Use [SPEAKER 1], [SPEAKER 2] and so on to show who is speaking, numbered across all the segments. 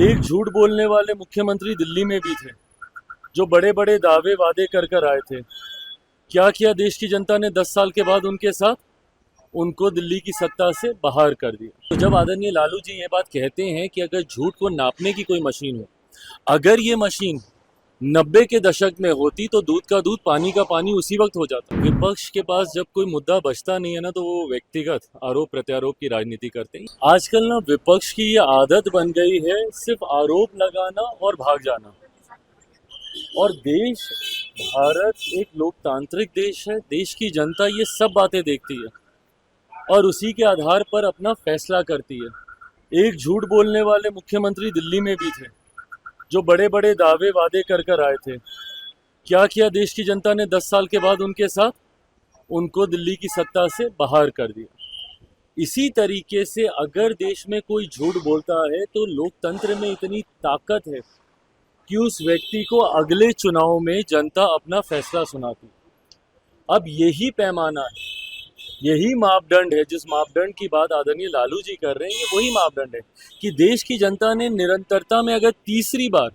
[SPEAKER 1] एक झूठ बोलने वाले मुख्यमंत्री दिल्ली में भी थे, जो बड़े बड़े दावे वादे कर कर आए थे। क्या किया देश की जनता ने 10 साल के बाद उनके साथ? उनको दिल्ली की सत्ता से बाहर कर दिया। तो जब आदरणीय लालू जी ये बात कहते हैं कि अगर झूठ को नापने की कोई मशीन हो, अगर ये मशीन 90 के दशक में होती तो दूध का दूध पानी का पानी उसी वक्त हो जाता। विपक्ष के पास जब कोई मुद्दा बचता नहीं है ना, तो वो व्यक्तिगत आरोप प्रत्यारोप की राजनीति करते हैं। आजकल ना विपक्ष की ये आदत बन गई है सिर्फ आरोप लगाना और भाग जाना। और देश भारत एक लोकतांत्रिक देश है, देश की जनता ये सब बातें देखती है और उसी के आधार पर अपना फैसला करती है। एक झूठ बोलने वाले मुख्यमंत्री दिल्ली में भी थे, जो बड़े बड़े दावे वादे कर कर आए थे। क्या किया देश की जनता ने 10 साल के बाद उनके साथ? उनको दिल्ली की सत्ता से बाहर कर दिया। इसी तरीके से अगर देश में कोई झूठ बोलता है तो लोकतंत्र में इतनी ताकत है कि उस व्यक्ति को अगले चुनाव में जनता अपना फैसला सुनाती। अब यही पैमाना है, यही मापदंड है, जिस मापदंड की बात आदरणीय लालू जी कर रहे हैं, ये वही मापदंड है कि देश की जनता ने निरंतरता में अगर तीसरी बार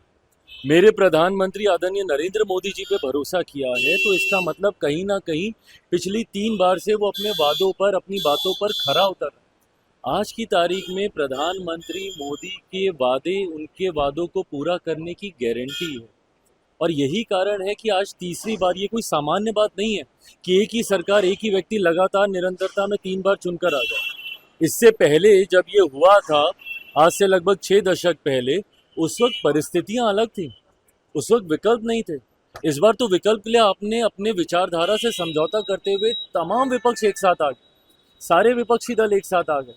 [SPEAKER 1] मेरे प्रधानमंत्री आदरणीय नरेंद्र मोदी जी पे भरोसा किया है, तो इसका मतलब कहीं ना कहीं पिछली 3 बार से वो अपने वादों पर, अपनी बातों पर खरा उतर रहा है। आज की तारीख में प्रधानमंत्री मोदी के वादे, उनके वादों को पूरा करने की गारंटी है। और यही कारण है कि आज तीसरी बार, ये कोई सामान्य बात नहीं है कि एक ही सरकार, एक ही व्यक्ति लगातार निरंतरता में 3 बार चुनकर आ जाए। इससे पहले जब ये हुआ था, आज से लगभग 6 दशक पहले, उस वक्त परिस्थितियां अलग थी, उस वक्त विकल्प नहीं थे। इस बार तो विकल्प के लिए आपने अपने विचारधारा से समझौता करते हुए तमाम विपक्ष एक साथ आ गए, सारे विपक्षी दल एक साथ आ गए।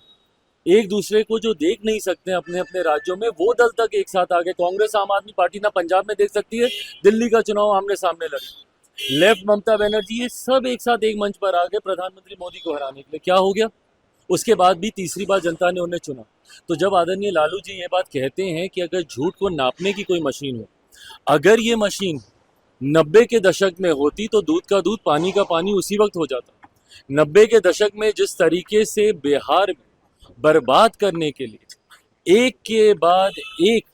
[SPEAKER 1] एक दूसरे को जो देख नहीं सकते अपने अपने राज्यों में, वो दल तक एक साथ आ गए। कांग्रेस आम आदमी पार्टी ना पंजाब में देख सकती है, दिल्ली का चुनाव आमने सामने लड़े। लेफ्ट ममता बनर्जी, ये सब एक साथ एक मंच पर आ गए प्रधानमंत्री मोदी को हराने के लिए। क्या हो गया? उसके बाद भी तीसरी बार जनता ने उन्हें चुना। तो जब आदरणीय लालू जी ये बात कहते हैं कि अगर झूठ को नापने की कोई मशीन हो, अगर ये मशीन 90 के दशक में होती तो दूध का दूध पानी का पानी उसी वक्त हो जाता। 90 के दशक में जिस तरीके से बिहार में बर्बाद करने के लिए एक के बाद एक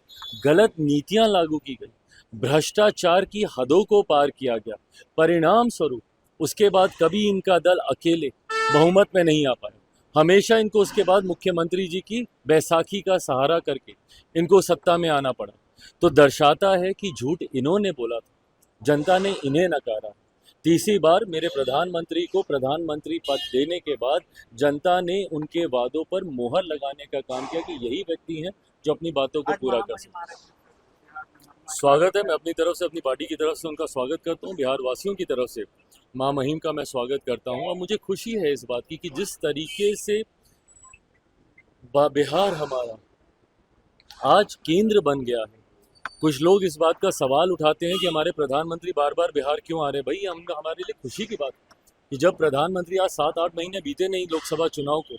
[SPEAKER 1] गलत नीतियां लागू की गई, भ्रष्टाचार की हदों को पार किया गया, परिणाम स्वरूप उसके बाद कभी इनका दल अकेले बहुमत में नहीं आ पाया। हमेशा इनको उसके बाद मुख्यमंत्री जी की बैसाखी का सहारा करके इनको सत्ता में आना पड़ा। तो दर्शाता है कि झूठ इन्होंने बोला था, जनता ने इन्हें नकारा। तीसरी बार मेरे प्रधानमंत्री को प्रधानमंत्री पद देने के बाद जनता ने उनके वादों पर मोहर लगाने का काम किया कि यही व्यक्ति हैं जो अपनी बातों को पूरा कर सकते। स्वागत है, मैं अपनी तरफ से, अपनी पार्टी की तरफ से उनका स्वागत करता हूँ। बिहार वासियों की तरफ से माँ महिम का मैं स्वागत करता हूँ। और मुझे खुशी है इस बात की कि जिस तरीके से बिहार हमारा आज केंद्र बन गया है। कुछ लोग इस बात का सवाल उठाते हैं कि हमारे प्रधानमंत्री बार बार बिहार क्यों आ रहे हैं। भाई, हमारे लिए खुशी की बात है कि जब प्रधानमंत्री, आज 7-8 महीने बीते नहीं लोकसभा चुनाव को,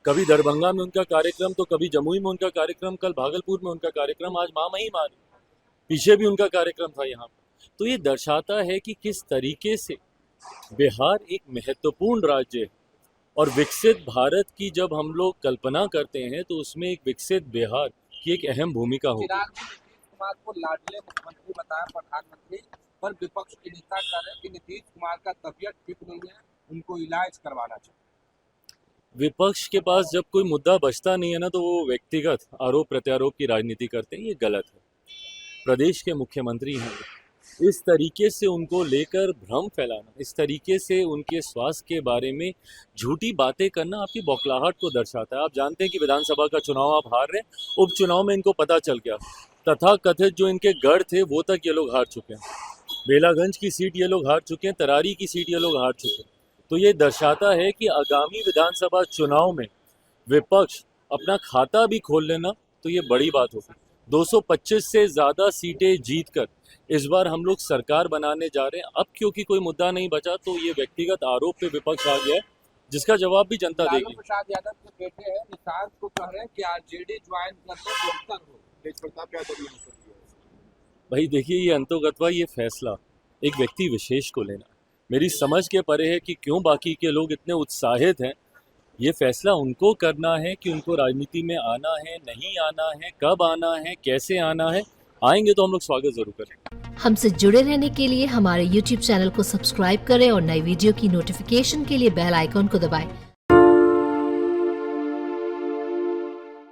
[SPEAKER 1] कभी दरभंगा में उनका कार्यक्रम, तो कभी जमुई में उनका कार्यक्रम, कल भागलपुर में उनका कार्यक्रम, आज माँ महिम आ रही, पीछे भी उनका कार्यक्रम था यहाँ। तो ये दर्शाता है कि किस तरीके से बिहार एक महत्वपूर्ण राज्य है। और विकसित भारत की जब हम लोग कल्पना करते हैं तो उसमें एक विकसित बिहार की एक अहम भूमिका होगी।
[SPEAKER 2] नीतीश कुमार को लाडले मुख्यमंत्री बताया प्रधानमंत्री, पर विपक्ष के नेता कह रहे हैं कि नीतीश कुमार का तबीयत ठीक नहीं है, उनको इलाज करवाना चाहिए।
[SPEAKER 1] विपक्ष के पास जब कोई मुद्दा बचता नहीं है ना, तो वो व्यक्तिगत आरोप प्रत्यारोप की राजनीति करते हैं। ये गलत है। प्रदेश के मुख्यमंत्री हैं, इस तरीके से उनको लेकर भ्रम फैलाना, इस तरीके से उनके स्वास्थ्य के बारे में झूठी बातें करना आपकी बौखलाहट को दर्शाता है। आप जानते हैं कि विधानसभा का चुनाव आप हार रहे हैं, उपचुनाव में इनको पता चल गया, तथा कथित जो इनके गढ़ थे वो तक ये लोग हार चुके हैं। बेलागंज की सीट ये लोग हार चुके हैं, तरारी की सीट ये लोग हार चुके हैं। तो ये दर्शाता है कि आगामी विधानसभा चुनाव में विपक्ष अपना खाता भी खोल लेना तो ये बड़ी बात होगी। 225 से ज़्यादा सीटें जीतकर इस बार हम लोग सरकार बनाने जा रहे हैं। अब क्योंकि कोई मुद्दा नहीं बचा तो ये व्यक्तिगत आरोप पे विपक्ष आ गया है, जिसका जवाब भी जनता देगी।
[SPEAKER 2] लालू प्रसाद यादव के बेटे हैं निशांत को कह रहे हैं कि आरजेडी ज्वाइन कर दो, बेहतर हो। तेज प्रताप यादव ने
[SPEAKER 1] भाई देखिए, ये अंतोगत्वा, ये फैसला एक व्यक्ति विशेष को लेना है। मेरी समझ के परे है कि क्यों बाकी के लोग इतने उत्साहित हैं ये फैसला उनको करना है कि उनको राजनीति में आना है, नहीं आना है, कब आना है, कैसे आना है। आएंगे तो हम लोग स्वागत जरूर करेंगे।
[SPEAKER 3] हमसे जुड़े रहने के लिए हमारे YouTube चैनल को सब्सक्राइब करें और नई वीडियो की नोटिफिकेशन के लिए बेल आइकॉन को दबाएं।